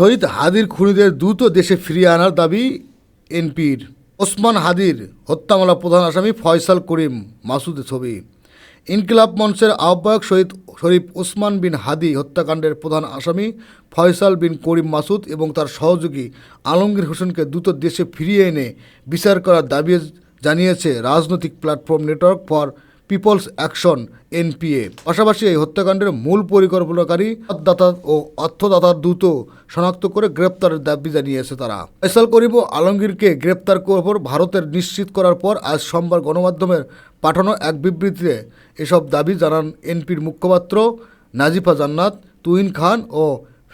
শহীদ হাদির খুনিদের দ্রুত দেশে ফিরিয়ে আনার দাবি এনপির। ওসমান হাদির হত্যা মামলার প্রধান আসামি ফয়সাল করিম মাসুদের ছবি। ইনকিলাব মঞ্চের আহ্বায়ক শহীদ শরীফ ওসমান বিন হাদি হত্যাকাণ্ডের প্রধান আসামি ফয়সাল বিন করিম মাসুদ এবং তার সহযোগী আলমগীর হোসেনকে দ্রুত দেশে ফিরিয়ে এনে বিচার করার দাবি জানিয়েছে রাজনৈতিক platform network for people's action NPA. পাশাপাশি এই হত্যাকাণ্ডের মূল পরিকল্পনাকারী দাতা ও অর্থদাতার দ্রুত শনাক্ত করে গ্রেপ্তারের দাবি জানিয়েছে তারা। ফয়সাল করিম ও আলমগীরকে গ্রেপ্তার করার ভারতের নিশ্চিত করার পর আজ সোমবার গণমাধ্যমের পাঠানো এক বিবৃতিতে এসব দাবি জানান এনপির মুখপাত্র নাজিফা জান্নাত, তুহিন খান ও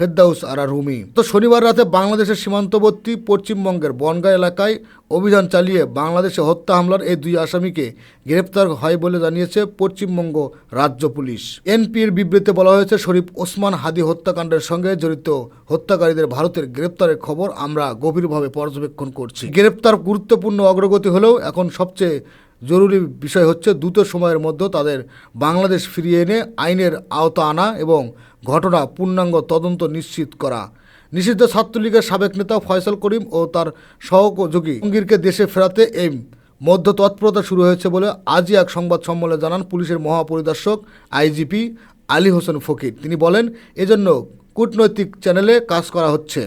ফেরদাউস আরা রুমি। তো শনিবার রাতে বাংলাদেশের সীমান্তবর্তী পশ্চিমবঙ্গের বনগাঁ এলাকায় অভিযান চালিয়ে বাংলাদেশে হত্যা হামলার এই দুই আসামিকে গ্রেপ্তার হয় বলে জানিয়েছে পশ্চিমবঙ্গ রাজ্য পুলিশ। এনপির বিবৃতিতে বলা হয়েছে, শরীফ ওসমান হাদি হত্যাকাণ্ডের সঙ্গে জড়িত হত্যাকারীদের ভারতের গ্রেপ্তারের খবর আমরা গভীরভাবে পর্যবেক্ষণ করছি। গ্রেপ্তার গুরুত্বপূর্ণ অগ্রগতি হলেও এখন সবচেয়ে জরুরি বিষয় হচ্ছে দ্রুত সময়ের মধ্যে তাদের বাংলাদেশ ফিরিয়ে এনে আইনের আওতা আনা এবং ঘটনা পূর্ণাঙ্গ তদন্ত নিশ্চিত করা। নিষিদ্ধ ছাত্রলীগের সাবেক নেতা ফয়সাল করিম ও তার সহযোগী আলমগীরকে দেশে ফেরাতে এই মধ্য তৎপরতা শুরু হয়েছে বলে আজই এক সংবাদ সম্মেলনে জানান পুলিশের মহাপরিদর্শক আইজিপি আলী হোসেন ফকির। তিনি বলেন, এজন্য কূটনৈতিক চ্যানেলে কাজ করা হচ্ছে।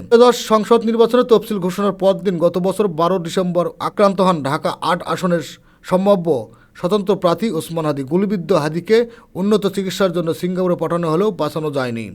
সংসদ নির্বাচনে তফসিল ঘোষণার পরদিন গত বছর 12 ডিসেম্বর আক্রান্ত হন ঢাকা 8 আসনের সম্ভাব্য স্বতন্ত্র প্রার্থী ওসমান হাদি। গুলিবিদ্ধ হাদিকে উন্নত চিকিৎসার জন্য সিঙ্গাপুরে পাঠানো হলেও বাঁচানো যায়নি।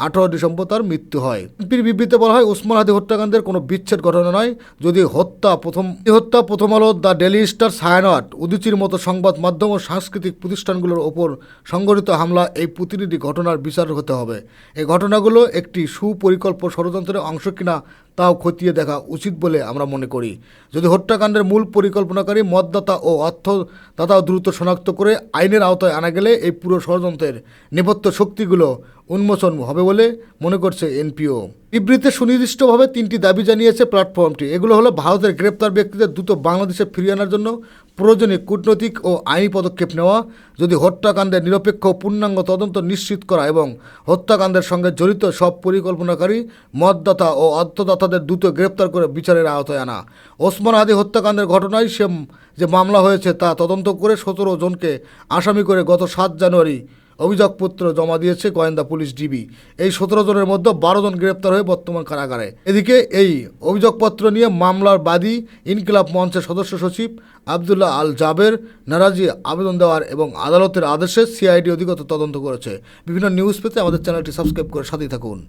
18 ডিসেম্বর তার মৃত্যু হয়। এনপির বিবৃতিতে বলা হয়, ওসমান হাদি হত্যাকাণ্ডের কোনো বিচ্ছেদ ঘটনা নয়। যদি হত্যা প্রথম আলো, দ্য ডেইলি স্টার, ছায়ানট, উদীচীর মতো সংবাদ মাধ্যম ও সাংস্কৃতিক প্রতিষ্ঠানগুলোর ওপর সংঘটিত হামলা এই প্রতিনিধি ঘটনার বিচার হতে হবে। এই ঘটনাগুলো একটি সুপরিকল্পিত ষড়যন্ত্রের অংশ কিনা তাও খতিয়ে দেখা উচিত বলে আমরা মনে করি। যদি হত্যাকাণ্ডের মূল পরিকল্পনাকারী মদদাতা ও অর্থদাতাও দ্রুত শনাক্ত করে আইনের আওতায় আনা গেলে এই পুরো ষড়যন্ত্রের নেপথ্য শক্তিগুলো উন্মোচন হবে বলে মনে করছে এনপিও। বিবৃতিতে সুনির্দিষ্টভাবে 3টি দাবি জানিয়েছে প্ল্যাটফর্মটি। এগুলো হলো ভারতের গ্রেপ্তার ব্যক্তিদের দ্রুত বাংলাদেশে ফিরিয়ে আনার জন্য প্রয়োজনীয় কূটনৈতিক ও আইনি পদক্ষেপ নেওয়া, যদি হত্যাকাণ্ডের নিরপেক্ষ পূর্ণাঙ্গ তদন্ত নিশ্চিত করা এবং হত্যাকাণ্ডের সঙ্গে জড়িত সব পরিকল্পনাকারী মদদাতা ও অর্থদাতাদের দ্রুত গ্রেপ্তার করে বিচারের আওতায় আনা। ওসমান হাদি হত্যাকাণ্ডের ঘটনায় যে মামলা হয়েছে তা তদন্ত করে 17 জনকে আসামি করে গত 7 জানুয়ারি অভিযোগপত্র জমা দিয়েছে গোয়েন্দা পুলিশ ডিবি। এই 17 জনের মধ্যে 12 জন গ্রেপ্তার হয়ে বর্তমান কারাগারে। এদিকে এই অভিযোগপত্র নিয়ে মামলার বাদী ইনকিলাব মঞ্চের সদস্য সচিব আবদুল্লাহ আল জাবের নারাজি আবেদন দেওয়ার এবং আদালতের আদেশে সিআইডি অধিগত তদন্ত করেছে। বিভিন্ন নিউজ পেতে আমাদের চ্যানেলটি সাবস্ক্রাইব করে সাথেই থাকুন।